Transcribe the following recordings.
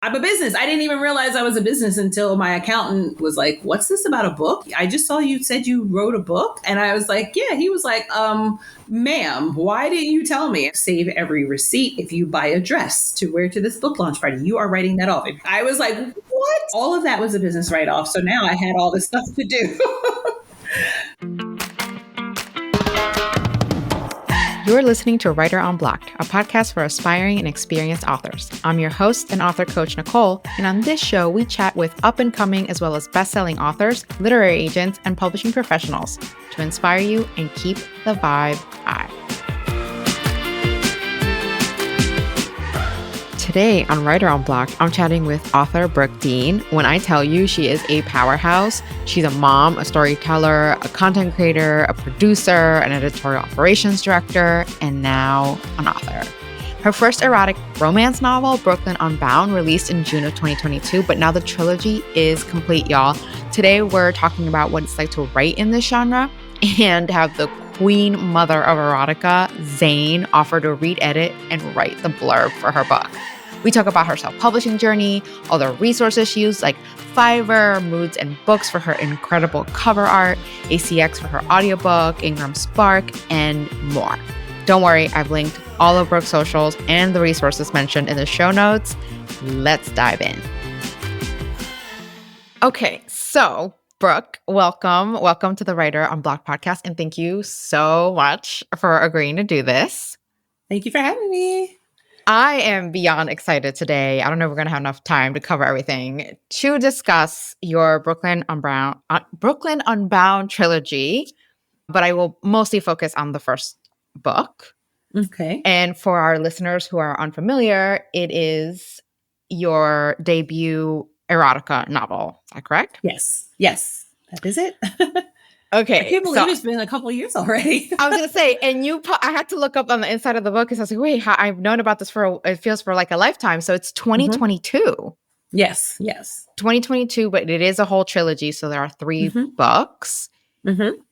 I'm a business. I didn't even realize I was a business until my accountant was like, "What's this about a book? I just saw you said you wrote a book." And I was like, "Yeah." He was like, ma'am, why didn't you tell me? Save every receipt if you buy a dress to wear to this book launch party. You are writing that off." I was like, "What?" All of that was a business write off. So now I had all this stuff to do. You're listening to Writer Unblocked, a podcast for aspiring and experienced authors. I'm your host and author coach, Nicole, and on this show, we chat with up-and-coming as well as best-selling authors, literary agents, and publishing professionals to inspire you and keep the vibe high. Today on Writer Unblocked, I'm chatting with author Brooke Dean. When I tell you she is a powerhouse, she's a mom, a storyteller, a content creator, a producer, an editorial operations director, and now an author. Her first erotic romance novel, Brooklyn Unbound, released in June of 2022, but now the trilogy is complete, y'all. Today, we're talking about what it's like to write in this genre and have the queen mother of erotica, Zane, offer to read, edit, and write the blurb for her book. We talk about her self-publishing journey, all the resources she used like Fiverr, Moods, and Books for her incredible cover art, ACX for her audiobook, Ingram Spark, and more. Don't worry, I've linked all of Brooke's socials and the resources mentioned in the show notes. Let's dive in. Okay, so Brooke, welcome. Welcome to the Writer Unblocked podcast, and thank you so much for agreeing to do this. Thank you for having me. I am beyond excited today. I don't know if we're going to have enough time to cover everything to discuss your Brooklyn Unbound trilogy, but I will mostly focus on the first book. Okay. And for our listeners who are unfamiliar, it is your debut erotica novel. Is that correct? Yes, that is it. Okay. I can't believe it's been a couple of years already. I was going to say, and I had to look up on the inside of the book because I was like, wait, I've known about this it feels for like a lifetime. So it's 2022. Mm-hmm. Yes. 2022, but it is a whole trilogy. So there are 3 books. Mm-hmm.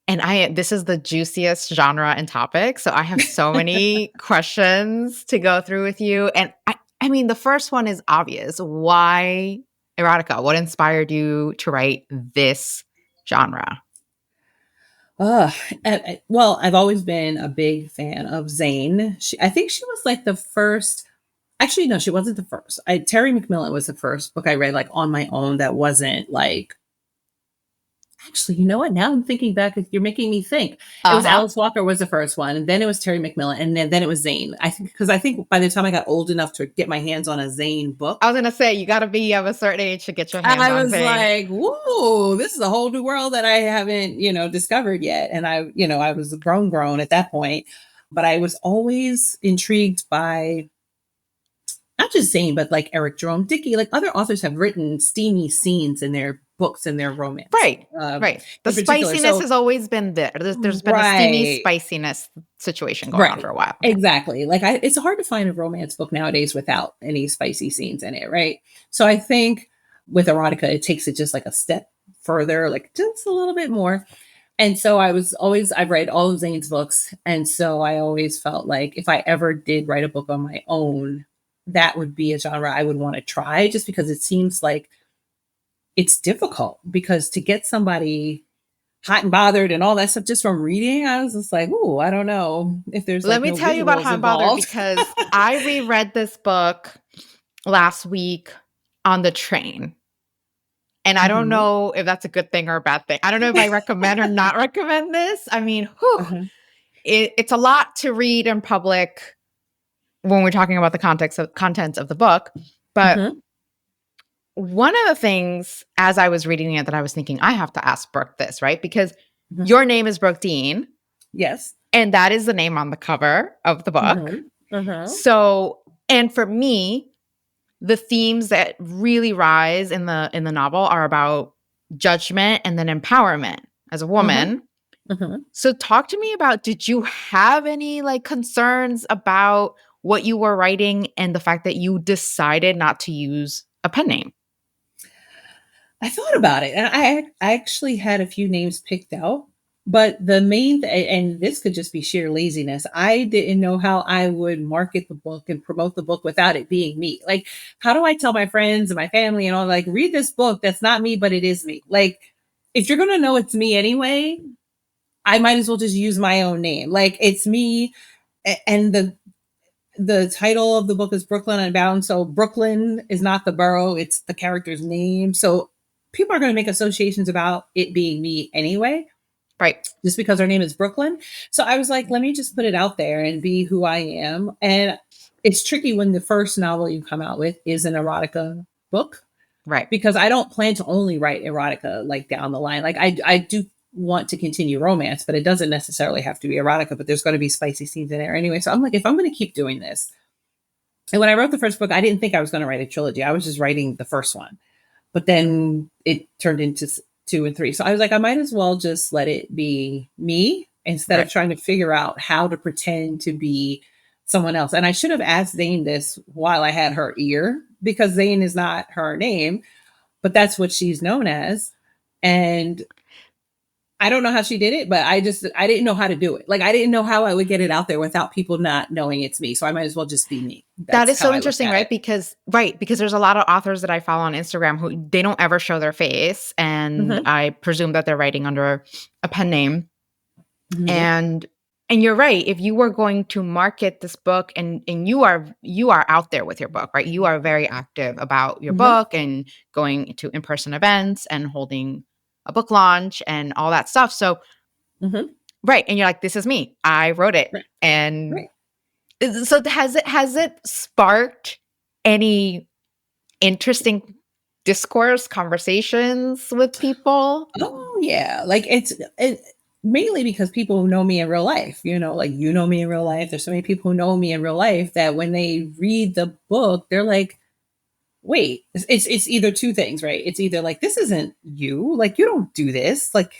And this is the juiciest genre and topic. So I have so many questions to go through with you. And I mean, the first one is obvious. Why erotica? What inspired you to write this genre? Well, I've always been a big fan of Zane. I think she was like the first. Actually, no, she wasn't the first. Terry McMillan was the first book I read like on my own that wasn't like. Actually, you know what? Now I'm thinking back. You're making me think. It was Alice Walker was the first one, and then it was Terry McMillan, and then it was Zane. I think by the time I got old enough to get my hands on a Zane book, I was gonna say you got to be of a certain age to get your hands on. I was like, "Whoa, this is a whole new world that I haven't, discovered yet." And I was grown at that point, but I was always intrigued by not just Zane, but like Eric Jerome Dickey, like other authors have written steamy scenes in their books and their romance. Right. The spiciness has always been there. There's been a steamy spiciness situation going on for a while. Exactly. Like it's hard to find a romance book nowadays without any spicy scenes in it. Right. So I think with erotica, it takes it just like a step further, like just a little bit more. And so I've read all of Zane's books. And so I always felt like if I ever did write a book on my own, that would be a genre I would want to try, just because it seems like it's difficult, because to get somebody hot and bothered and all that stuff just from reading, I was just like, "Ooh, I don't know if there's." Let me tell you about hot and bothered, because I reread this book last week on the train. And I don't know if that's a good thing or a bad thing. I don't know if I recommend or not recommend this. I mean, it's a lot to read in public when we're talking about the contents of the book. But one of the things as I was reading it that I was thinking, I have to ask Brooke this, right? Because your name is Brooke Dean. Yes. And that is the name on the cover of the book. So, and for me, the themes that really rise in the novel are about judgment and then empowerment as a woman. So talk to me about, did you have any like concerns about what you were writing and the fact that you decided not to use a pen name? I thought about it, and I actually had a few names picked out But the main and this could just be sheer laziness. I didn't know how I would market the book and promote the book without it being me. Like, how do I tell my friends and my family and all, like, read this book that's not me, but it is me? Like, if you're going to know it's me anyway, I might as well just use my own name. Like, it's me. And the title of the book is Brooklyn Unbound. So Brooklyn is not the borough, it's the character's name. So people are going to make associations about it being me anyway, Right. just because her name is Brooklyn. So I was like, let me just put it out there and be who I am. And it's tricky when the first novel you come out with is an erotica book, Right. because I don't plan to only write erotica like down the line. Like I do want to continue romance, but it doesn't necessarily have to be erotica, but there's going to be spicy scenes in there anyway. So I'm like, if I'm going to keep doing this. And when I wrote the first book, I didn't think I was going to write a trilogy. I was just writing the first one, but then it turned into 2 and 3. So I was like, I might as well just let it be me instead of trying to figure out how to pretend to be someone else. And I should have asked Zane this while I had her ear, because Zane is not her name, but that's what she's known as. And I don't know how she did it, but I didn't know how to do it. Like, I didn't know how I would get it out there without people not knowing it's me. So I might as well just be me. That is so interesting, right? Because there's a lot of authors that I follow on Instagram who they don't ever show their face. And I presume that they're writing under a pen name. And you're right. If you were going to market this book and you are out there with your book, right? You are very active about your book and going to in-person events and holding a book launch and all that stuff. So, right. And you're like, this is me. I wrote it. Right. And so has it sparked any interesting discourse, conversations with people? Oh yeah. Like it mainly because people who know me in real life, like, you know me in real life. There's so many people who know me in real life that when they read the book, they're like, wait, it's either two things, right? It's either like, this isn't you, like, you don't do this. Like,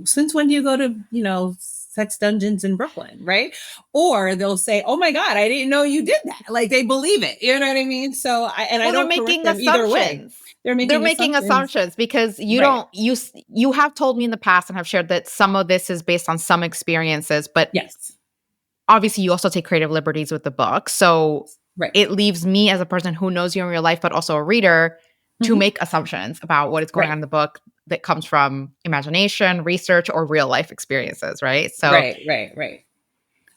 since when do you go to, sex dungeons in Brooklyn, right? Or they'll say, oh my God, I didn't know you did that. Like, they believe it. You know what I mean? So I don't correct them either way. They're making assumptions because you have told me in the past and have shared that some of this is based on some experiences, but yes, obviously you also take creative liberties with the book. So it leaves me as a person who knows you in real life, but also a reader, to make assumptions about what is going on in the book that comes from imagination, research, or real life experiences, right? So right.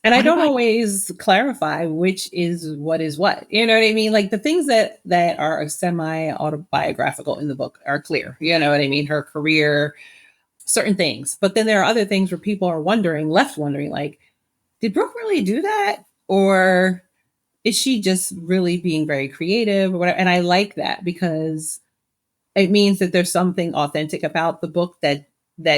And I don't always clarify which is what. You know what I mean? Like, the things that are semi-autobiographical in the book are clear. You know what I mean? Her career, certain things. But then there are other things where people are left wondering, like, did Brooke really do that? Or is she just really being very creative or whatever? And I like that, because it means that there's something authentic about the book that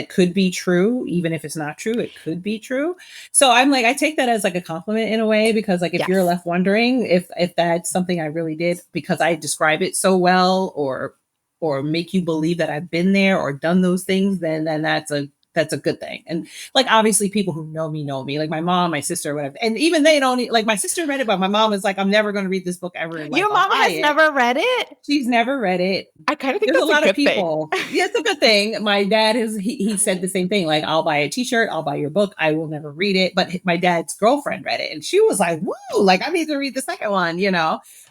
could be true. Even if it's not true, it could be true. So I'm like, I take that as like a compliment in a way, because like, if you're left wondering if that's something I really did because I describe it so well, or make you believe that I've been there or done those things, then that's a good thing. And like, obviously people who know me, like my mom, my sister, whatever. And even they don't, like, my sister read it, but my mom is like, I'm never going to read this book ever in life. Your mom has never read it? She's never read it. I kind of think there's a lot of people. Yeah, it's a good thing. My dad he said the same thing. Like, I'll buy a t-shirt, I'll buy your book, I will never read it. But my dad's girlfriend read it and she was like, woo, like, I need to read the second one.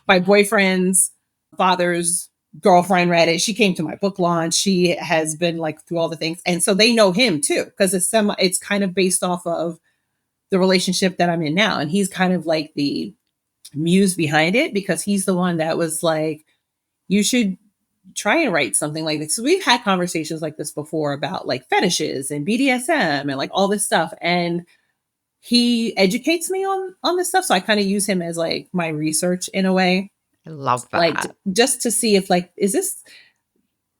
My boyfriend's father's girlfriend read it. She came to my book launch. She has been like through all the things. And so they know him too, because it's kind of based off of the relationship that I'm in now. And he's kind of like the muse behind it, because he's the one that was like, you should try and write something like this. So we've had conversations like this before about like fetishes and BDSM and like all this stuff. And he educates me on this stuff. So I kind of use him as like my research in a way. I love that. Like, just to see if like,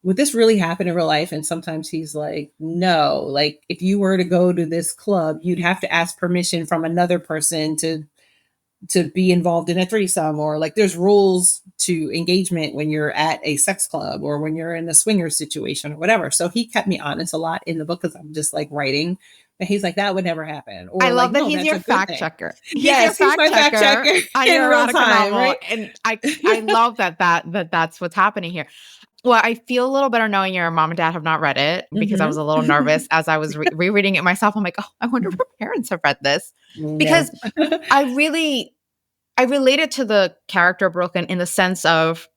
would this really happen in real life? And sometimes he's like, no, like, if you were to go to this club, you'd have to ask permission from another person to be involved in a threesome, or like, there's rules to engagement when you're at a sex club or when you're in a swinger situation or whatever. So he kept me honest a lot in the book, because I'm just like writing. But he's like, that would never happen. Or I love like, that he's your fact checker. Yes, he's my fact checker on in your real erotic time, novel. right? And I love that's what's happening here. Well, I feel a little better knowing your mom and dad have not read it because I was Mhm. a little nervous as I was rereading it myself. I'm like, oh, I wonder if her parents have read this No. because I related to the character Brooklyn in the sense of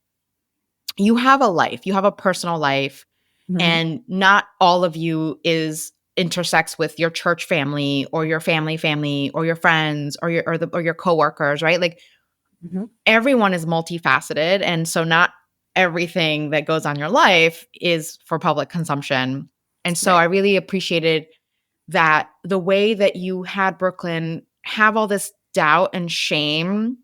you have a life, you have a personal life, Mhm, and not all of you is intersects with your church family or your family or your friends or your coworkers, right? Like mhm, everyone is multifaceted, and so not everything that goes on your life is for public consumption. And so I right. really appreciated that the way that you had Brooklyn have all this doubt and shame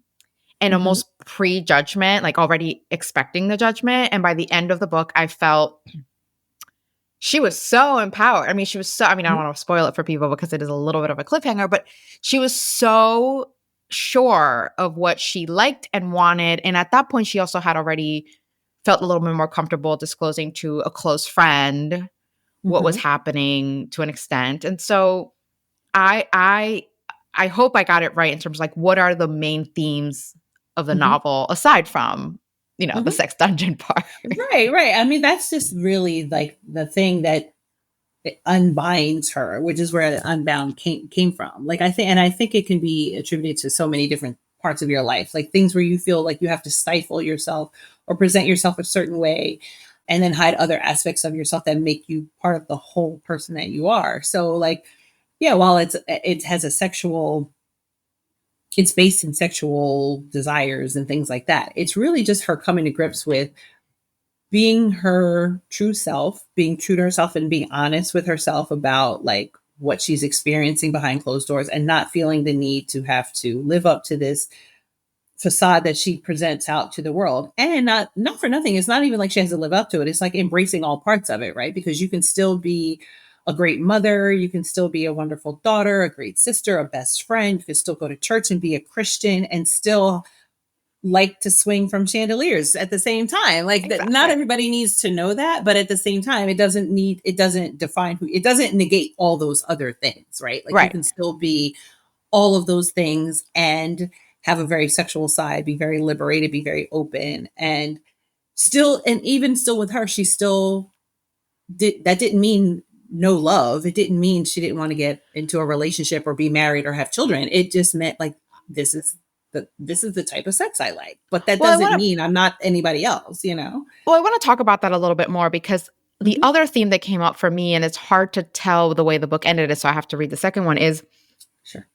and Mhm, almost prejudgment, like already expecting the judgment. And by the end of the book, I felt she was so empowered. I mean, she was so, I mean, I don't mhm, want to spoil it for people because it is a little bit of a cliffhanger, but she was so sure of what she liked and wanted. And at that point, she also had already felt a little bit more comfortable disclosing to a close friend what was mhm, happening to an extent. And so I I I hope I got it right in terms of like what are the main themes of the mhm, novel aside from, the mhm. sex dungeon part. Right, right. I mean, that's just really like the thing that it unbinds her, which is where the unbound came from. Like I think it can be attributed to so many different parts of your life, like things where you feel like you have to stifle yourself or present yourself a certain way, and then hide other aspects of yourself that make you part of the whole person that you are. So, like, yeah, while it has a sexual, it's based in sexual desires and things like that. It's really just her coming to grips with being her true self, being true to herself and being honest with herself about like what she's experiencing behind closed doors and not feeling the need to have to live up to this facade that she presents out to the world. And not for nothing, it's not even like she has to live up to it. It's like embracing all parts of it, right? Because you can still be a great mother, you can still be a wonderful daughter, a great sister, a best friend, you can still go to church and be a Christian and still like to swing from chandeliers at the same time. Like that, not Exactly. everybody needs to know that, but at the same time, it doesn't define who, it doesn't negate all those other things, right? Like you Right. can still be all of those things and have a very sexual side, be very liberated, be very open, and still, and even still with her, she still that didn't mean no love. It didn't mean she didn't want to get into a relationship or be married or have children. It just meant like this is this is the type of sex I like. But that Well, I doesn't want to mean I'm not anybody else, you know? well, I want to talk about that a little bit more because the Mhm. other theme that came up for me, and it's hard to tell the way the book ended, so I have to read the second one, is Sure.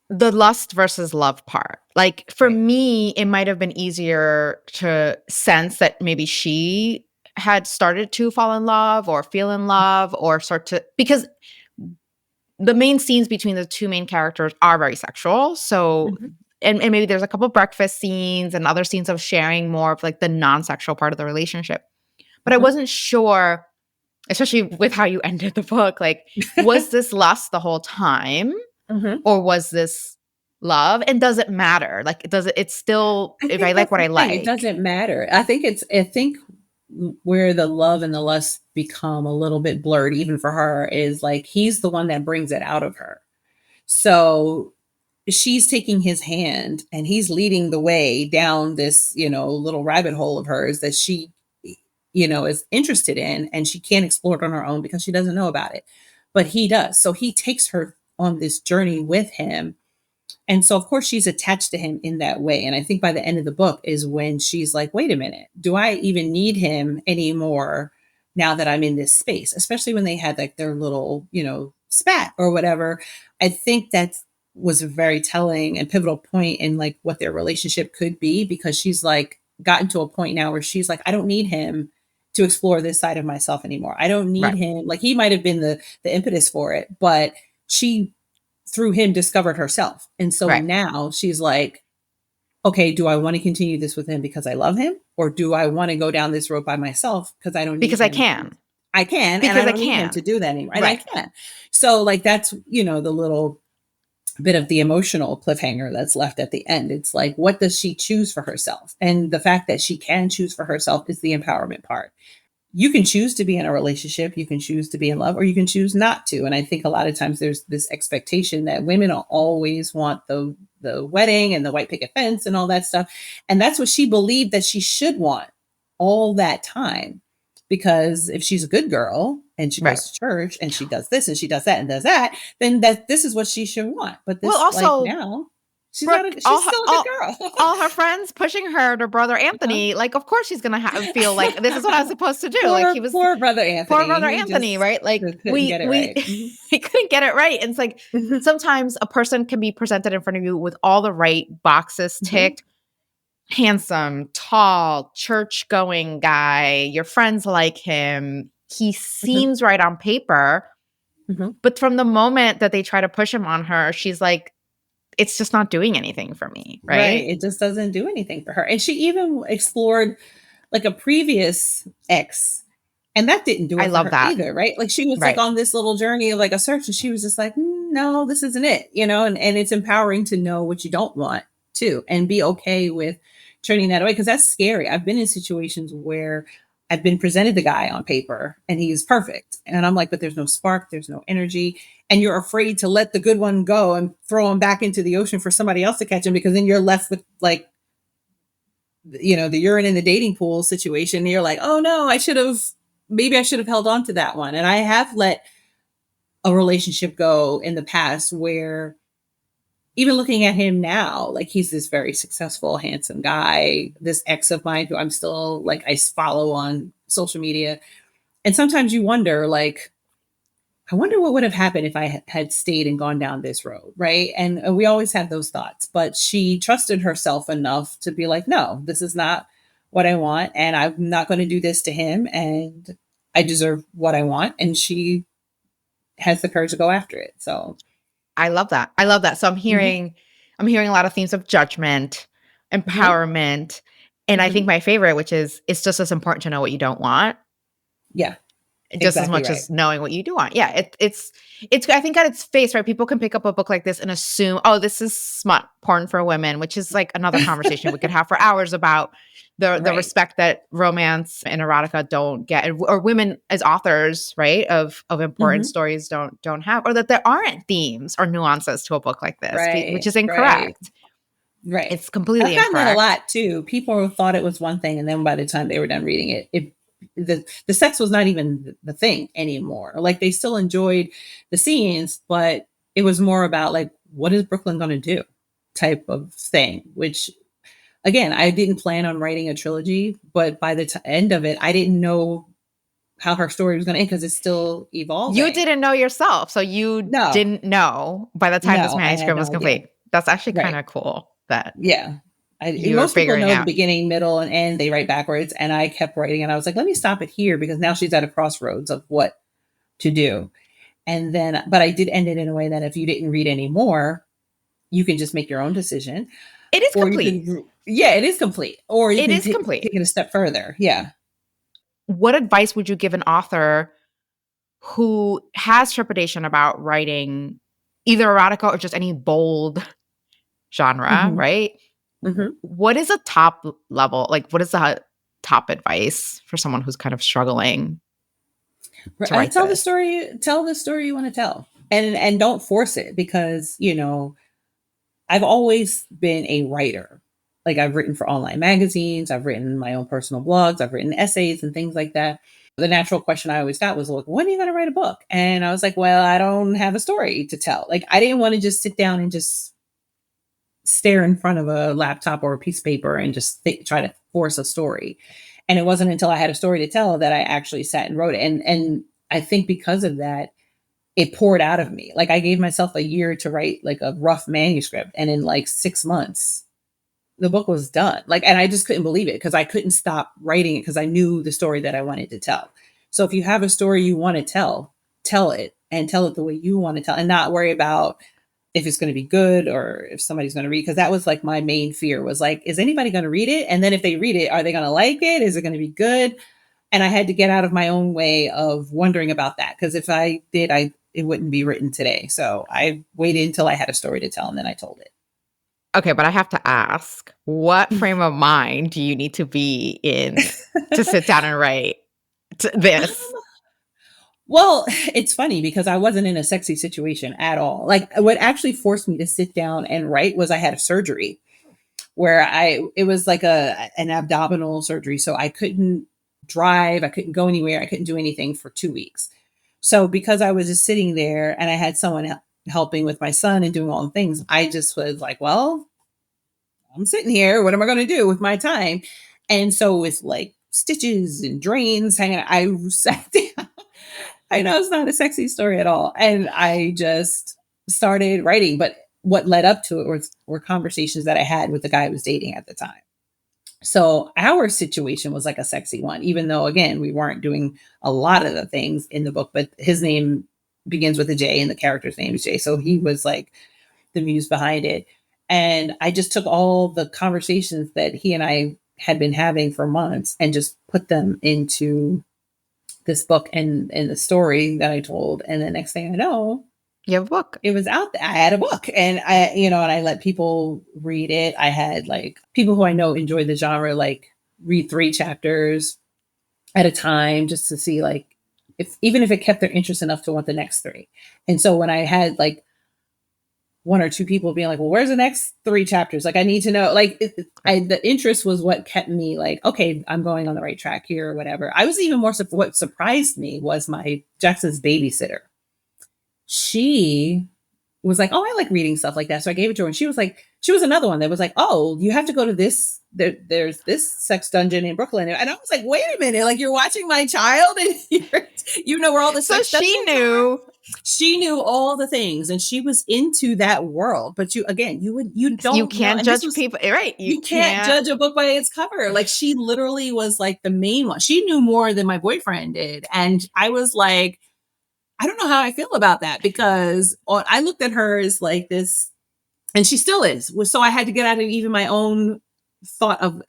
the lust versus love part. Like for Right. me, it might have been easier to sense that maybe she had started to fall in love or feel in love or start to, because the main scenes between the two main characters are very sexual. So, Mhm. and maybe there's a couple breakfast scenes and other scenes of sharing more of like the non-sexual part of the relationship. But I Mhm. wasn't sure, especially with how you ended the book, like, was this lust the whole time Mhm. or was this love? And does it matter? Like, does it, it's still, I if I think like that's what the I thing. It like. doesn't matter. I think where the love and the lust become a little bit blurred, even for her, is like he's the one that brings it out of her. So she's taking his hand and he's leading the way down this, little rabbit hole of hers that she, is interested in, and she can't explore it on her own because she doesn't know about it. But he does. So he takes her on this journey with him, and so, of course, she's attached to him in that way. And I think by the end of the book is when she's like, wait a minute, do I even need him anymore now that I'm in this space? Especially when they had like their little, spat or whatever. I think that was a very telling and pivotal point in like what their relationship could be, because she's like gotten to a point now where she's like, I don't need him to explore this side of myself anymore. I don't need Right. him. Like he might have been the impetus for it, but she through him discovered herself. And so Right. now she's like, okay, do I want to continue this with him because I love him? Or do I want to go down this road by myself because I don't need Because I him? can. I can, and I Because I don't need him to can. do that anymore. And I Right. can. So, like, that's, the little bit of the emotional cliffhanger that's left at the end. It's like, what does she choose for herself? And the fact that she can choose for herself is the empowerment part. You can choose to be in a relationship, you can choose to be in love, or you can choose not to. And I think a lot of times there's this expectation that women always want the wedding and the white picket fence and all that stuff. And that's what she believed that she should want. all that time. Because if she's a good girl and she Right. goes to church and she does this and she does that and does that, then this is what she should want. But Well, this, like, also, now, Brooke, she's still a good girl. all her friends pushing her to brother Uh-huh. Anthony. Like, of course she's gonna feel like this is what I was supposed to do. Like, he was Poor brother poor Anthony. brother He Anthony, just right? Like, couldn't get it we right. Mhm. he couldn't get it right. And it's like sometimes a person can be presented in front of you with all the right boxes Mhm. ticked. Handsome, tall, church going guy. Your friends like him. He Mhm. seems right on paper. Mhm. But from the moment that they try to push him on her, she's like, it's just not doing anything for me. Right. Right. It just doesn't do anything for her. And she even explored like a previous ex, and that didn't do I it for love her that. either, right? Like, she was like Right. on this little journey of like a search, and she was just like, no, this isn't it, and it's empowering to know what you don't want too, and be okay with turning that away, because that's scary. I've been in situations where I've been presented the guy on paper and he's perfect. And I'm like, but there's no spark, there's no energy. And you're afraid to let the good one go and throw him back into the ocean for somebody else to catch him, because then you're left with like, the urine in the dating pool situation. And you're like, oh no, maybe I should have held on to that one. And I have let a relationship go in the past where, even looking at him now, like, he's this very successful, handsome guy, this ex of mine who I'm still like, I follow on social media. And sometimes you wonder, like, I wonder what would have happened if I had stayed and gone down this road, right? And we always have those thoughts, but she trusted herself enough to be like, no, this is not what I want, and I'm not going to do this to him, and I deserve what I want. And she has the courage to go after it. So, I love that. I love that. So mhm, I'm hearing a lot of themes of judgment, mhm, empowerment, and I think mhm. my favorite, which is it's just as important to know what you don't want Yeah, just as exactly much right. as knowing what you do want. Yeah, it's I think at its face, right? People can pick up a book like this and assume, oh, this is smut porn for women, which is like another conversation we could have for hours about the Right. respect that romance and erotica don't get, or women as authors, right, of important Mhm. stories don't have, or that there aren't themes or nuances to a book like this, which Right. is Right. incorrect. Right. It's completely I've gotten that a incorrect. lot too. People thought it was one thing, and then by the time they were done reading it, the sex was not even the thing anymore. Like, they still enjoyed the scenes, but it was more about like, what is Brooklyn going to do, type of thing. Which, again, I didn't plan on writing a trilogy, but by the end of it, I didn't know how her story was going to end, because it's still You evolving. didn't know yourself, so you No, didn't know by the time this no, I had manuscript no was idea. complete. That's actually kind Right. of cool that Yeah. you were Most people figuring know the out. beginning, middle, and end. They write backwards. And I kept writing, and I was like, let me stop it here, because now she's at a crossroads of what to do. And then, but I did end it in a way that if you didn't read any more, you can just make your own decision, It is or you complete. can, yeah, it is complete, or you It can is take complete. it a step further. Yeah. What advice would you give an author who has trepidation about writing either erotica or just any bold genre, Hmm. right? Hmm. What is a top level? Like, what is the top advice for someone who's kind of struggling to I write this? tell the story you want to tell, and don't force it, because, I've always been a writer. Like, I've written for online magazines, I've written my own personal blogs, I've written essays and things like that. The natural question I always got was, look, when are you going to write a book? And I was like, well, I don't have a story to tell. Like, I didn't want to just sit down and just stare in front of a laptop or a piece of paper and just try to force a story. And it wasn't until I had a story to tell that I actually sat and wrote it. And I think because of that, it poured out of me. Like, I gave myself a year to write like a rough manuscript, and in like 6 months, the book was done. Like, and I just couldn't believe it, because I couldn't stop writing it, because I knew the story that I wanted to tell. So if you have a story you want to tell it, and tell it the way you want to tell, and not worry about if it's going to be good or if somebody's going to read. Because that was like my main fear, was like, is anybody going to read it? And then if they read it, are they going to like it? Is it going to be good? And I had to get out of my own way of wondering about that, because if I did, I it wouldn't be written today. So I waited until I had a story to tell, and then I told it. Okay, but I have to ask, what frame of mind do you need to be in to sit down and write this? Well, it's funny, because I wasn't in a sexy situation at all. Like, what actually forced me to sit down and write was I had a surgery where it was like an abdominal surgery. So I couldn't drive. I couldn't go anywhere. I couldn't do anything for 2 weeks. So because I was just sitting there and I had someone helping with my son and doing all the things, I just was like, well, I'm sitting here. What am I going to do with my time? And so with like stitches and drains hanging, I sat down. I know it's not a sexy story at all. And I just started writing. But what led up to it were conversations that I had with the guy I was dating at the time. So our situation was like a sexy one, even though, again, we weren't doing a lot of the things in the book, but his name begins with a J and the character's name is J. So he was like the muse behind it. And I just took all the conversations that he and I had been having for months and just put them into this book and the story that I told. And the next thing I know, You have a book. it was out there. I had a book and and I let people read it. I had like people who I know enjoy the genre, like read 3 chapters at a time just to see like even if it kept their interest enough to want the next 3. And so when I had like 1 or 2 people being like, well, where's the next 3 chapters? Like, I need to know, like, the interest was what kept me like, okay, I'm going on the right track here or whatever. I was even more, what surprised me was my Jackson's babysitter. She was like, oh, I like reading stuff like that. So I gave it to her. And she was another one that was like, oh, you have to go to this, there's this sex dungeon in Brooklyn. And I was like, wait a minute, like you're watching my child and you know where all the sex she knew. She knew all the things and she was into that world. But you can't judge people, right? You can't judge a book by its cover. Like she literally was like the main one. She knew more than my boyfriend did. And I was like, I don't know how I feel about that because I looked at her as like this, and she still is. So I had to get out of even my own thought of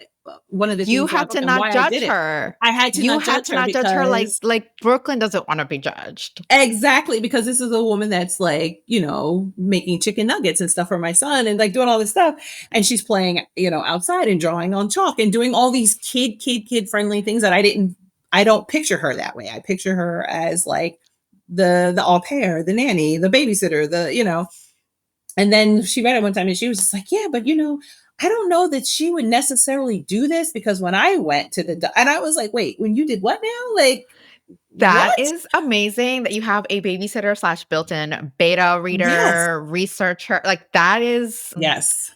one of the things. You had to not judge her. I had to not judge her like Brooklyn doesn't want to be judged. Exactly, because this is a woman that's like, making chicken nuggets and stuff for my son and like doing all this stuff. And she's playing, outside and drawing on chalk and doing all these kid friendly things that I don't picture her that way. I picture her as like the au pair, the nanny, the babysitter, and then she read it one time and she was just like, yeah, but I don't know that she would necessarily do this because when I went to and I was like, wait, when you did what now? Like, that is amazing that you have a babysitter / built-in beta reader, researcher. Like that is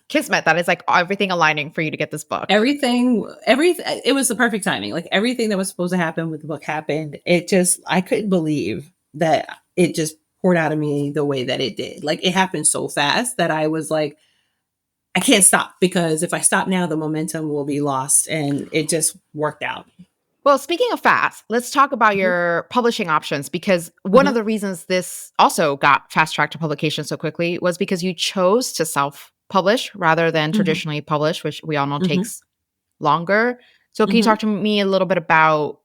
kismet. That is like everything aligning for you to get this book. Everything, it was the perfect timing. Like everything that was supposed to happen with the book happened. I couldn't believe that it just poured out of me the way that it did. Like it happened so fast that I was like, I can't stop because if I stop now, the momentum will be lost. And it just worked out. Well, speaking of fast, let's talk about your publishing options because one of the reasons this also got fast-tracked to publication so quickly was because you chose to self-publish rather than traditionally publish, which we all know takes longer. So can you talk to me a little bit about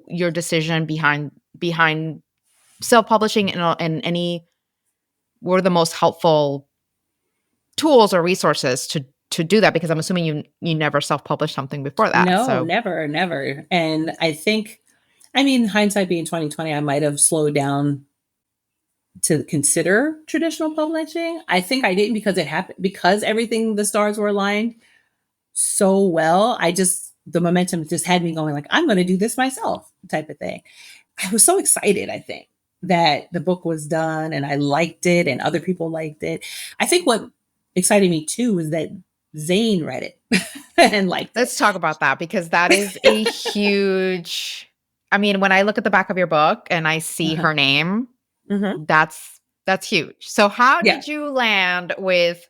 your decision behind self-publishing and what are the most helpful tools or resources to do that? Because I'm assuming you never self-published something before that. No, never. And I think, hindsight being 2020, I might have slowed down to consider traditional publishing. I think I didn't because it happened, because everything, the stars were aligned so well. The momentum just had me going like, I'm going to do this myself type of thing. I was so excited, I think, that the book was done and I liked it and other people liked it. I think what excited me too was that Zane read it and liked it. Let's talk about that because that is a huge, when I look at the back of your book and I see her name, that's huge. So how did you land with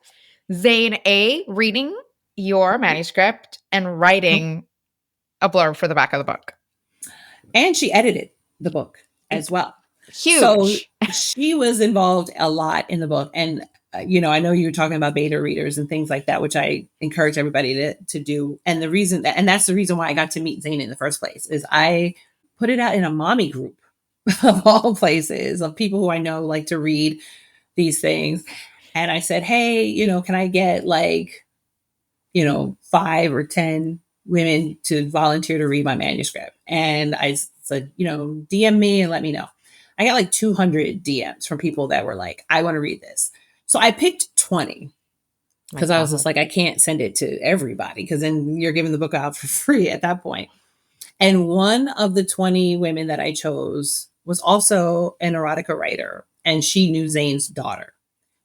Zane reading your manuscript and writing a blurb for the back of the book? And she edited the book as well. Huge. So she was involved a lot in the book. And, I know you were talking about beta readers and things like that, which I encourage everybody to do. And that's the reason why I got to meet Zane in the first place is I put it out in a mommy group of all places of people who I know like to read these things. And I said, hey, can I get 5 or 10 women to volunteer to read my manuscript? And I said, DM me and let me know. I got 200 DMs from people that were like, I want to read this. So I picked 20 My because I was just God. like, I can't send it to everybody because then you're giving the book out for free at that point. And one of the 20 women that I chose was also an erotica writer, and she knew Zane's daughter.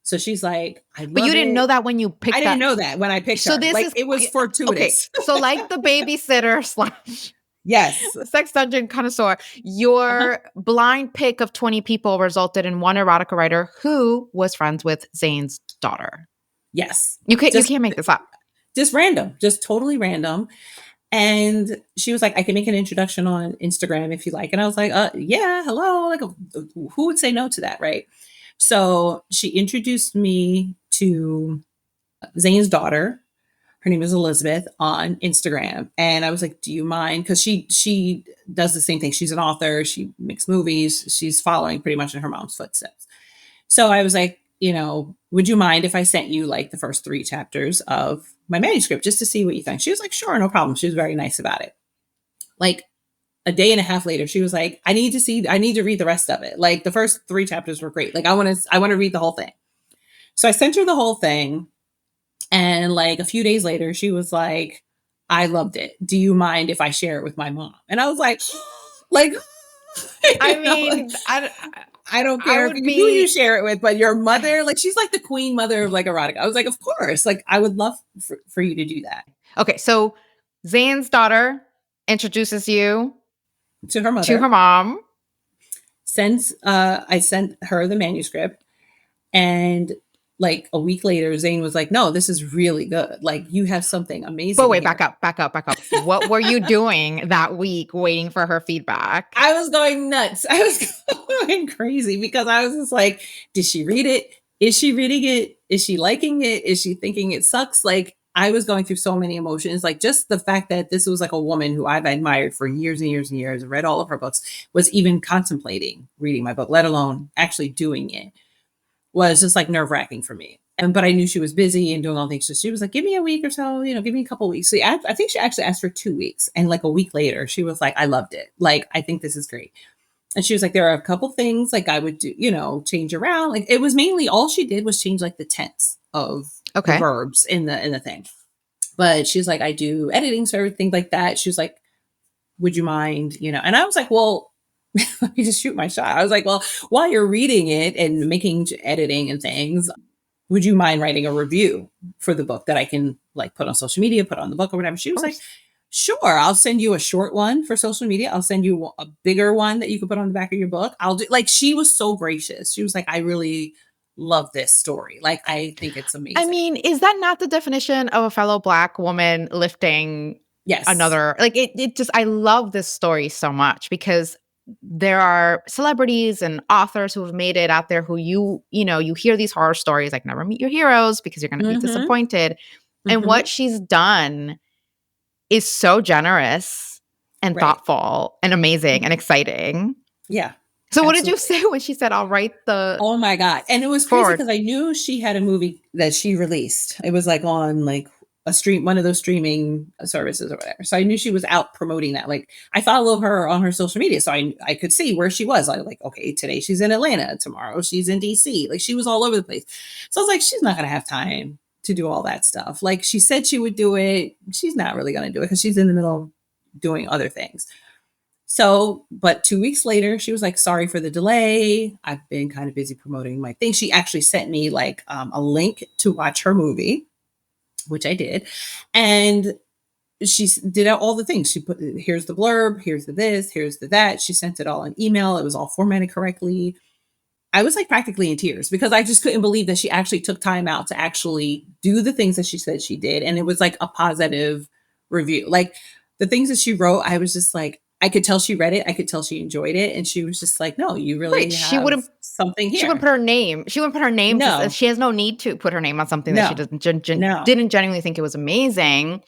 So she's like, I But you love didn't know it. that when you I picked didn't that. know that when I picked So her. this Like is it was okay. fortuitous. So like the babysitter slash Yes. sex dungeon connoisseur, Uh-huh. your blind pick of 20 people resulted in one erotica writer who was friends with Zane's daughter. Yes. You Just can't make this up. just random, just totally random. And she was like, I can make an introduction on Instagram if you like. And I was like, yeah, hello. Like, who would say no to that? Right. So she introduced me to Zane's daughter. Her name is Elizabeth on Instagram. And I was like, do you mind? Because she does the same thing. She's an author. She makes movies. She's following pretty much in her mom's footsteps. So I was like, would you mind if I sent you like the first 3 chapters of my manuscript just to see what you think? She was like, sure, no problem. She was very nice about it. Like a day and a half later, she was like, I need to read the rest of it. Like the first 3 chapters were great. Like I want to read the whole thing. So I sent her the whole thing. And like a few days later, she was like, I loved it. Do you mind if I share it with my mom? And I was like, like, I like, mean, I don't I care would who you be share it with, but your mother, like, she's like the queen mother of like erotica. I was like, of course, like, I would love for you to do that okay. So Zane's daughter introduces you to her to her mother. mom. Since I sent her the manuscript, and like a week later, Zane was like, no, this is really good. Like, you have something But amazing wait, here. back up. What were you doing that week waiting for her feedback? I was going nuts. I was going crazy because I was just like, did she read it? Is she reading it? Is she liking it? Is she thinking it sucks? Like, I was going through so many emotions. Like, just the fact that this was like a woman who I've admired for years and years and years, read all of her books, was even contemplating reading my book, let alone actually doing it, was just like nerve wracking for me. But I knew she was busy and doing all things. So she was like, give me a week or so, give me a couple of weeks. So I think she actually asked for 2 weeks. And like a week later, she was like, I loved it. Like, I think this is great. And she was like, there are a couple things like I would do, change around. Like it was mainly all she did was change like the tense of the Okay. verbs in the thing. But she's like, I do editing, so everything like that. She was like, would you mind, And I was like, well, let me just shoot my shot. I was like, well, while you're reading it and making editing and things, would you mind writing a review for the book that I can like put on social media, put on the book or whatever? She Of was like, course. sure, I'll send you a short one for social media. I'll send you a bigger one that you can put on the back of your book. I'll do like, she was so gracious. She was like, I really love this story. Like, I think it's I amazing. mean, is that not the definition of a fellow Black woman lifting Yes. another? Like it just, I love this story so much because there are celebrities and authors who have made it out there who you hear these horror stories like never meet your heroes because you're going to be Mm-hmm. disappointed. And Mm-hmm. what she's done is so generous and Right. thoughtful and amazing and exciting. Yeah. So what did you Absolutely. say when she said, I'll write the Oh my God. And it was crazy forward? because I knew she had a movie that she released. It was like on like one of those streaming services or whatever. So I knew she was out promoting that. Like I follow her on her social media. So I could see where she was. I was like, okay, today she's in Atlanta. Tomorrow she's in DC. Like she was all over the place. So I was like, she's not going to have time to do all that stuff. Like she said she would do it. She's not really going to do it because she's in the middle of doing other things. So, but 2 weeks later, she was like, sorry for the delay. I've been kind of busy promoting my thing. She actually sent me like a link to watch her movie, which I did. And she did all the things. She put, here's the blurb, here's the this, here's the that. She sent it all in email. It was all formatted correctly. I was like practically in tears because I just couldn't believe that she actually took time out to actually do the things that she said she did. And it was like a positive review. Like the things that she wrote, I was just like, I could tell she read it. I could tell she enjoyed it. And she was just like, no, you Right. really have something She wouldn't here. put her name. She wouldn't put her name. No, She has no need to put her name on something that she no, doesn't no. didn't genuinely think it was amazing.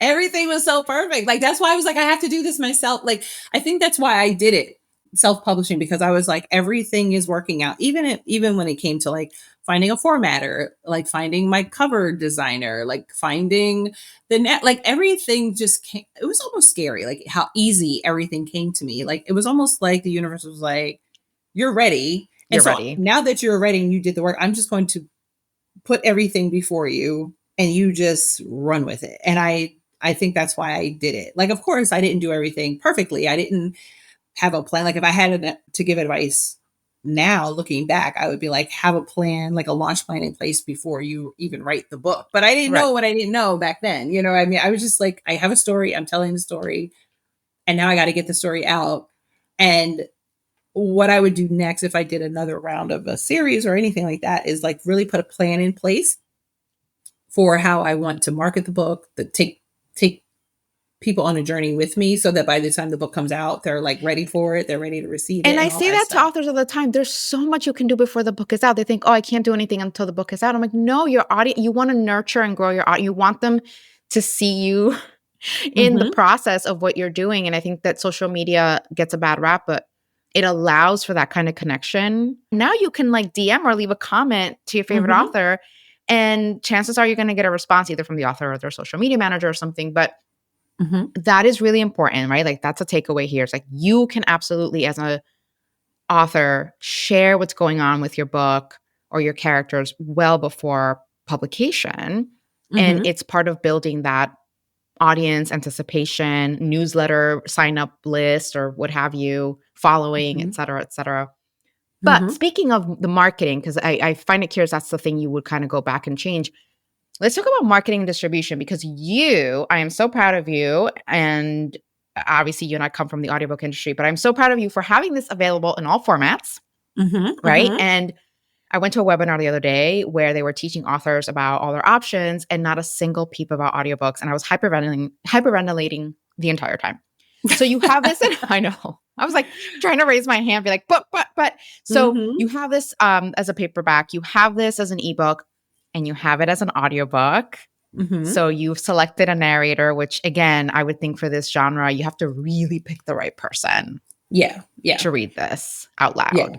Everything was so perfect. Like that's why I was like, I have to do this myself. Like I think that's why I did it self-publishing because I was like, everything is working out. Even when it came to like finding a formatter, like finding my cover designer, like finding the net, like everything just came. It was almost scary, like how easy everything came to me. Like it was almost like the universe was like, you're ready. And You're so ready. now that you're ready and you did the work, I'm just going to put everything before you and you just run with it. And I think that's why I did it. Like, of course, I didn't do everything perfectly. I didn't have a plan. Like if I had to give advice now, looking back, I would be like, have a plan, like a launch plan in place before you even write the book. But I didn't Right. know what I didn't know back then. You know what I mean? I was just like, I have a story, I'm telling the story, and now I got to get the story out. And what I would do next if I did another round of a series or anything like that is like really put a plan in place for how I want to market the book, take people on a journey with me so that by the time the book comes out, they're like ready for it. They're ready to receive it And I and all say that that to stuff. authors all the time. There's so much you can do before the book is out. They think, oh, I can't do anything until the book is out. I'm like, no, your audience, you want to nurture and grow your audience. You want them to see you in the Mm-hmm. process of what you're doing. And I think that social media gets a bad rap, but it allows for that kind of connection. Now you can like DM or leave a comment to your favorite Mm-hmm. author, and chances are you're going to get a response either from the author or their social media manager or something. But Mm-hmm. that is really important, right? Like that's a takeaway here. It's like you can absolutely, as a author, share what's going on with your book or your characters well before publication. And Mm-hmm. it's part of building that audience anticipation, newsletter sign up list, or what have you, following, et Mm-hmm. cetera, et cetera. But Mm-hmm. speaking of the marketing, because I find it curious, that's the thing you would kind of go back and change. Let's talk about marketing and distribution, because I am so proud of you. And obviously, you and I come from the audiobook industry, but I'm so proud of you for having this available in all formats, Mm-hmm. right? Mm-hmm. And I went to a webinar the other day where they were teaching authors about all their options and not a single peep about audiobooks. And I was hyperventilating the entire time. So you have this, and I know. I was like trying to raise my hand, be like, but. So Mm-hmm. you have this as a paperback, you have this as an ebook, and you have it as an audiobook. Mm-hmm. So you've selected a narrator, which again, I would think for this genre, you have to really pick the right person Yeah. Yeah. to read this out loud. Yeah.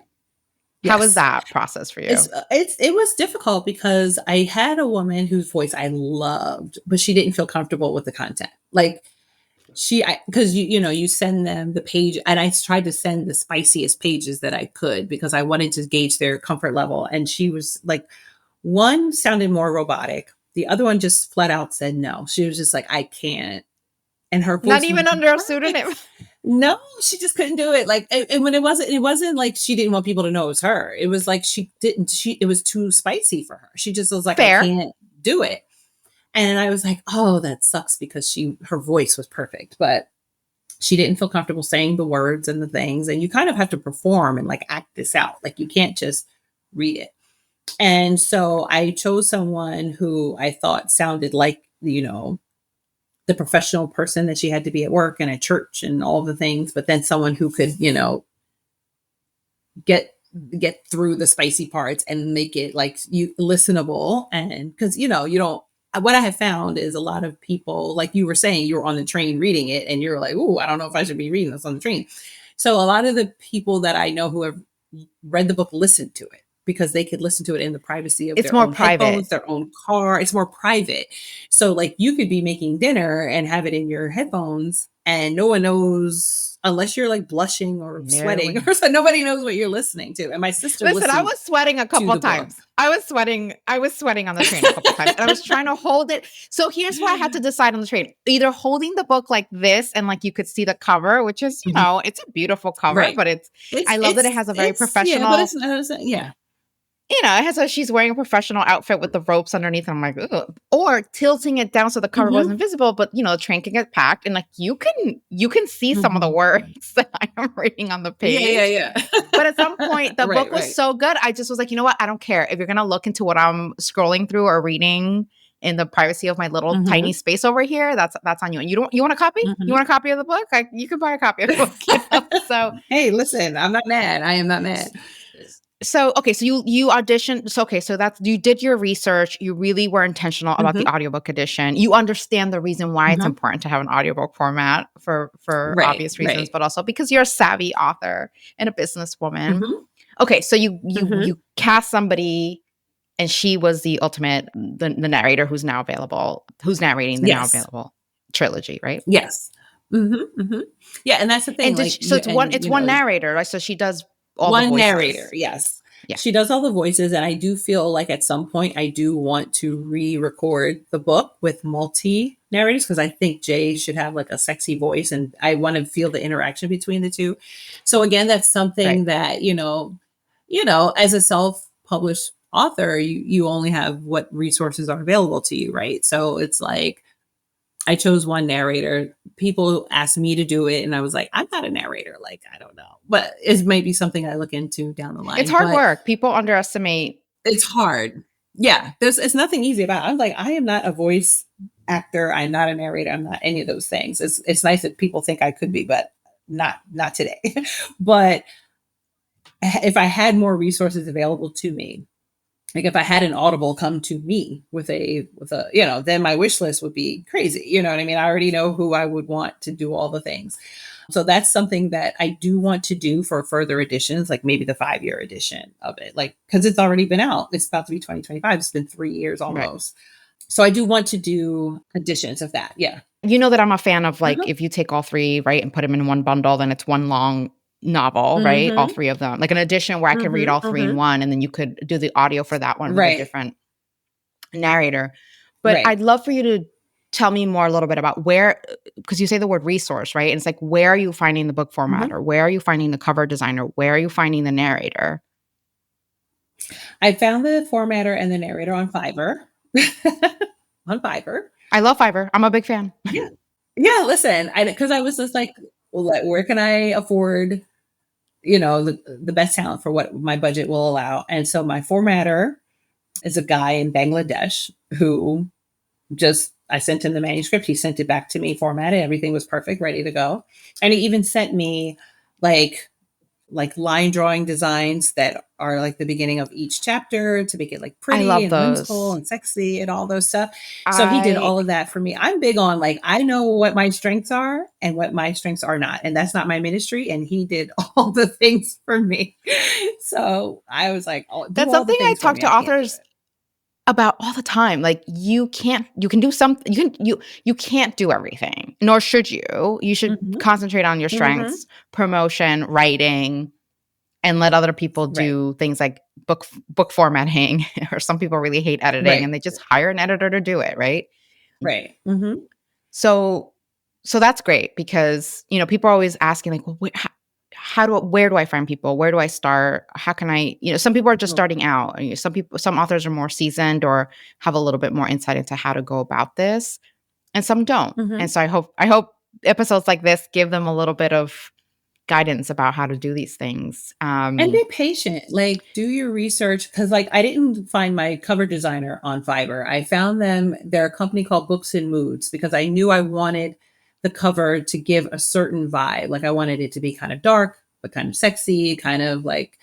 How was Yes. that process for you? It was difficult because I had a woman whose voice I loved, but she didn't feel comfortable with the content. Like because you send them the page, and I tried to send the spiciest pages that I could because I wanted to gauge their comfort level. And she was like, one sounded more robotic, the other one just flat out said no. She was just like, I can't. And her Not voice was even under a perfect. pseudonym. No, she just couldn't do it. Like, and when it wasn't like she didn't want people to know it was her. It was like it was too spicy for her. She just was like, I Fair. can't do it. And I was like, oh, that sucks, because her voice was perfect, but she didn't feel comfortable saying the words and the things. And you kind of have to perform and like act this out. Like you can't just read it. And so I chose someone who I thought sounded like, the professional person that she had to be at work and at church and all the things, but then someone who could, get through the spicy parts and make it like you listenable. And because you don't, what I have found is a lot of people, like you were saying, you're on the train reading it and you're like, oh, I don't know if I should be reading this on the train. So a lot of the people that I know who have read the book listen to it because they could listen to it in the privacy of It's their more own private. headphones, their own car. It's more private. So like you could be making dinner and have it in your headphones and no one knows, unless you're like blushing or sweating or so, nobody knows what you're listening to. And my sister Listen, I was sweating a couple times. I was sweating on the train a couple times, and I was trying to hold it. So here's what I had to decide on the train: either holding the book like this, and like you could see the cover, which is, it's a beautiful cover, right. But I love that it has a very professional. Yeah, but yeah. She's wearing a professional outfit with the ropes underneath. And I'm like, ugh. Or tilting it down so the cover wasn't visible, but the train can get packed, and like you can see some of the words that I am reading on the page. Yeah. But at some point, the book was so good, I just was like, you know what? I don't care if you're gonna look into what I'm scrolling through or reading in the privacy of my little tiny space over here. That's on you. And you want a copy? You want a copy of the book? You can buy a copy of the book. So hey, listen, I'm not mad. I am not mad. So, okay, so you auditioned. So, okay, so you did your research. You really were intentional about the audiobook edition. You understand the reason why it's important to have an audiobook format for obvious reasons, but also because you're a savvy author and a businesswoman. Okay, so you cast somebody, and she was the ultimate, the narrator who's now available, who's narrating the now available trilogy, right? Yes. Yeah, and that's the thing. And so it's one narrator, right? So she does all one the voices. narrator, yes. Yeah. She does all the voices, and I do feel like at some point I do want to re-record the book with multi narrators because I think Jay should have like a sexy voice, and I want to feel the interaction between the two. So again, that's Right. something that as a self-published author, you only have what resources are available to you, right? So it's like I chose one narrator. People asked me to do it, and I was like, I'm not a narrator. Like, I don't know. But it might be something I look into down the It's line. hard But work. People underestimate. it's hard. Yeah. It's nothing easy about it. I'm like, I am not a voice actor. I'm not a narrator. I'm not any of those things. It's nice that people think I could be, but not today. But if I had more resources available to me, like if I had an Audible come to me with a then my wish list would be crazy. You know what I mean? I already know who I would want to do all the things. So that's something that I do want to do for further editions, like maybe the 5-year edition of it, like because it's already been out. It's about to be 2025. It's been 3 years Right. almost. So I do want to do editions of that. Yeah. You know that I'm a fan of like Uh-huh. if you take all three, right, and put them in one bundle, then it's one long novel, right? All Mm-hmm. three of them. Like an edition where I can read Mm-hmm. all three in Mm-hmm. one, and then you could do the audio for that one with a Right. different narrator. But Right. I'd love for you to tell me more a little bit about where, because you say the word resource, right? And it's like, where are you finding the book Mm-hmm. formatter? Where are you finding the cover designer? Where are you finding the narrator? I found the formatter and the narrator on Fiverr. On Fiverr. I love Fiverr. I'm a big fan. Yeah. Yeah. Listen, because I was just like, well, where can I afford, the best talent for what my budget will allow? And so my formatter is a guy in Bangladesh who I sent him the manuscript. He sent it back to me, formatted. Everything was perfect, ready to go. And he even sent me like line drawing designs that are like the beginning of each chapter to make it like I pretty love and whimsical those. and sexy and all those stuff. So he did I all of that for me. I'm big on like I know what my strengths are and what my strengths are not. And that's not my ministry. And he did all the things for me. So I was like, oh, do That's all the something I things for talk me. to I can't do authors it. about all the time. Like you can do something, you can't do everything, nor should you. You should Mm-hmm. concentrate on your Mm-hmm. strengths, promotion, writing, and let other people Right. do things like book formatting. Or some people really hate editing Right. and they just hire an editor to do it, right? Right. Mm-hmm. So so that's great because, people are always asking like, well, where do I find people? Where do I start? How can I, some people are just Mm-hmm. starting out. Some authors are more seasoned or have a little bit more insight into how to go about this, and some don't. Mm-hmm. And so I hope episodes like this give them a little bit of guidance about how to do these things. And be patient. Like, do your research because, like, I didn't find my cover designer on Fiverr. I found them. They're a company called Books and Moods because I knew I wanted the cover to give a certain vibe. Like, I wanted it to be kind of dark, but kind of sexy, kind of like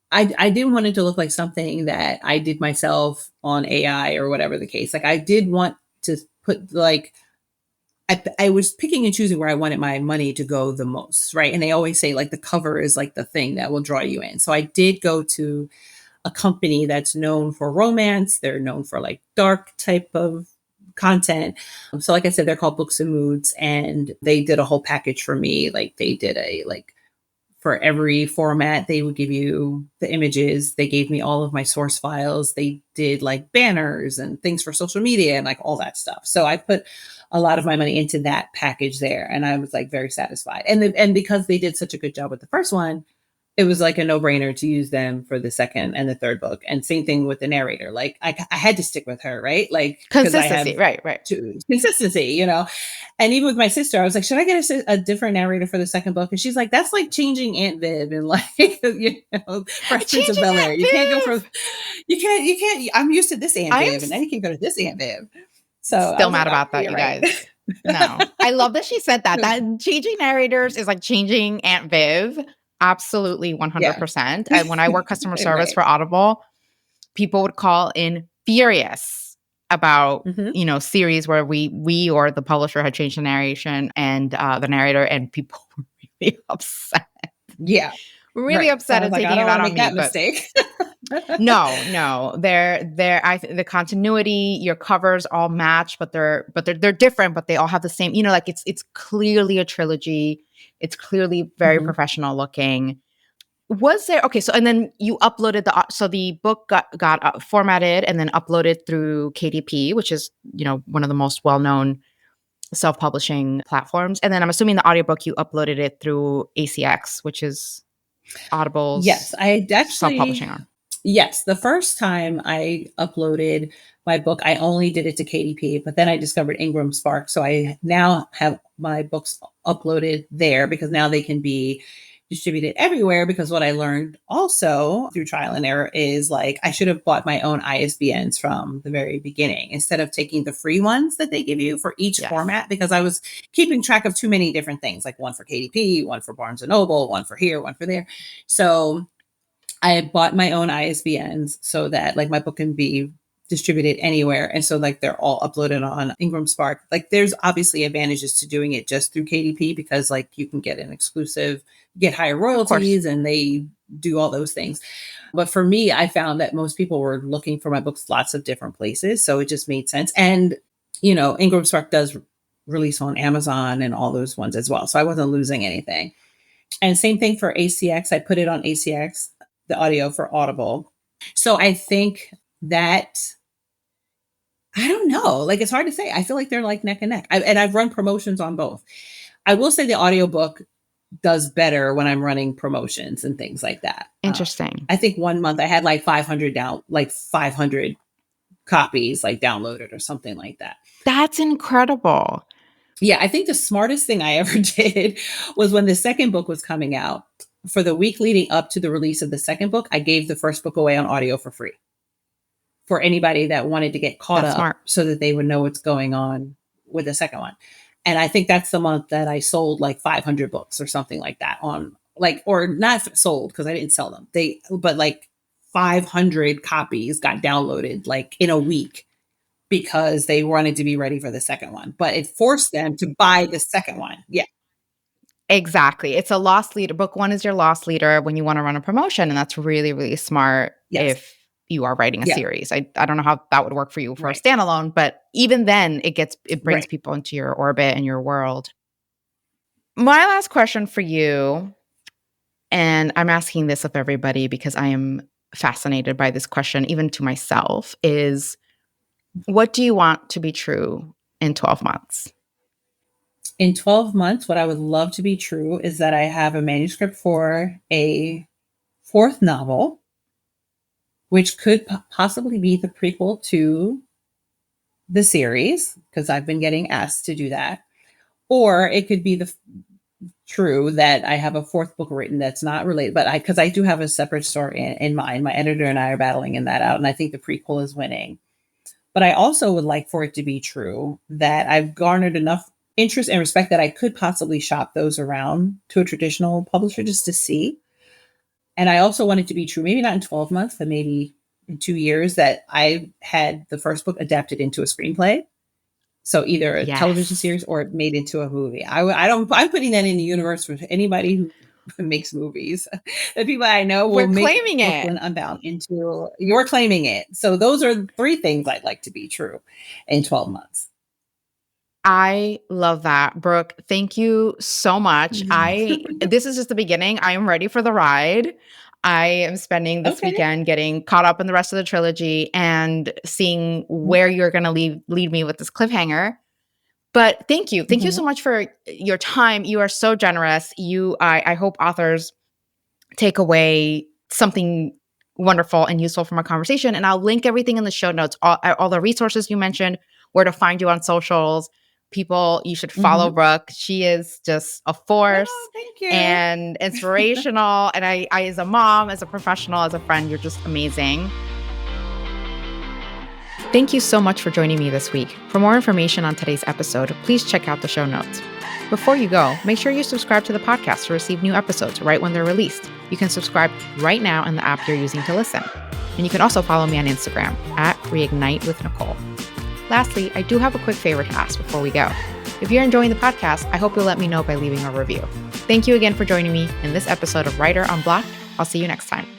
I didn't want it to look like something that I did myself on AI or whatever the case. Like, I did want to put like I was picking and choosing where I wanted my money to go the most, right? And they always say like the cover is like the thing that will draw you in. So I did go to a company that's known for romance. They're known for like dark type of content. So like I said, they're called Books and Moods, and they did a whole package for me. Like they did a like for every format, they would give you the images. They gave me all of my source files. They did like banners and things for social media and like all that stuff. So I put a lot of my money into that package there, and I was like very satisfied. And because they did such a good job with the first one, it was like a no-brainer to use them for the second and the third book. And same thing with the narrator. Like I had to stick with her, right? Like because I Consistency, have right. consistency. And even with my sister, I was like, should I get a different narrator for the second book? And she's like, that's like changing Aunt Viv and like, Fresh Prince of Changing Bel Air. Aunt You can't go from, Viv. you can't, I'm used to this Aunt I am Viv and then you can go to this Aunt Viv. So I still was like, mad about okay, that, you're you right. guys. No. I love that she said that. That changing narrators is like changing Aunt Viv. Absolutely Yeah. 100%. And when I work customer service Right. for Audible, people would call in furious about, Mm-hmm. series where we or the publisher had changed the narration and the narrator, and people were really upset. Yeah. Really Right. So I upset was and like, I taking don't it want out to on make me. that But mistake. no, the continuity, your covers all match, but they're different, but they all have the same, like it's clearly a trilogy. It's clearly very Mhm. professional looking. Was there, okay, so, and then you uploaded so the book got formatted and then uploaded through KDP, which is, one of the most well-known self-publishing platforms. And then I'm assuming the audiobook, you uploaded it through ACX, which is Yes, Audible's I actually, self-publishing arm. yes, the first time I uploaded my book, I only did it to KDP, but then I discovered Ingram Spark. So I now have my books uploaded there because now they can be distributed everywhere. Because what I learned also through trial and error is like I should have bought my own ISBNs from the very beginning instead of taking the free ones that they give you for each Yes. format, because I was keeping track of too many different things, like one for KDP, one for Barnes and Noble, one for here, one for there. So I bought my own ISBNs so that like my book can be distributed anywhere. And so like they're all uploaded on Ingram Spark. Like there's obviously advantages to doing it just through KDP because like you can get an exclusive, get higher royalties and they do all those things. But for me, I found that most people were looking for my books lots of different places. So it just made sense. And, Ingram Spark does release on Amazon and all those ones as well. So I wasn't losing anything. And same thing for ACX. I put it on ACX, the audio for Audible. So I think that, I don't know, like it's hard to say. I feel like they're like neck and neck. And I've run promotions on both. I will say the audiobook does better when I'm running promotions and things like that. Interesting. I think 1 month I had like 500 copies like downloaded or something like that. That's incredible. Yeah, I think the smartest thing I ever did was when the second book was coming out. For the week leading up to the release of the second book, I gave the first book away on audio for free for anybody that wanted to get caught up smart. So that they would know what's going on with the second one. And I think that's the month that I sold like 500 books or something like that on like, or not sold because I didn't sell them. But like 500 copies got downloaded like in a week because they wanted to be ready for the second one, but it forced them to buy the second one. Yeah. Exactly. It's a loss leader. Book one is your loss leader when you want to run a promotion. And that's really, really smart if you are writing a series. I don't know how that would work for you for a standalone, but even then it brings people into your orbit and your world. My last question for you, and I'm asking this of everybody because I am fascinated by this question, even to myself, is what do you want to be true in 12 months? In 12 months, what I would love to be true is that I have a manuscript for a fourth novel, which could possibly be the prequel to the series, because I've been getting asked to do that. Or it could be true that I have a fourth book written that's not related, but because I do have a separate story in mind. My editor and I are battling in that out, and I think the prequel is winning. But I also would like for it to be true that I've garnered enough interest and respect that I could possibly shop those around to a traditional publisher just to see. And I also want it to be true, maybe not in 12 months, but maybe in 2 years, that I had the first book adapted into a screenplay. So either a television series or made into a movie. I'm putting that in the universe for anybody who makes movies. The people I know will make claiming Brooklyn Unbound into, you're claiming it. So those are 3 things I'd like to be true in 12 months. I love that, Brooke. Thank you so much. This is just the beginning. I am ready for the ride. I am spending this weekend getting caught up in the rest of the trilogy and seeing where you're going to lead me with this cliffhanger. But thank you. Thank you so much for your time. You are so generous. I hope authors take away something wonderful and useful from our conversation. And I'll link everything in the show notes, all the resources you mentioned, where to find you on socials. People, you should follow Brooke. She is just a force and inspirational. And I, as a mom, as a professional, as a friend, you're just amazing. Thank you so much for joining me this week. For more information on today's episode, please check out the show notes. Before you go, make sure you subscribe to the podcast to receive new episodes right when they're released. You can subscribe right now in the app you're using to listen. And you can also follow me on Instagram at Reignite with Nicole. Lastly, I do have a quick favor to ask before we go. If you're enjoying the podcast, I hope you'll let me know by leaving a review. Thank you again for joining me in this episode of Writer Unblocked. I'll see you next time.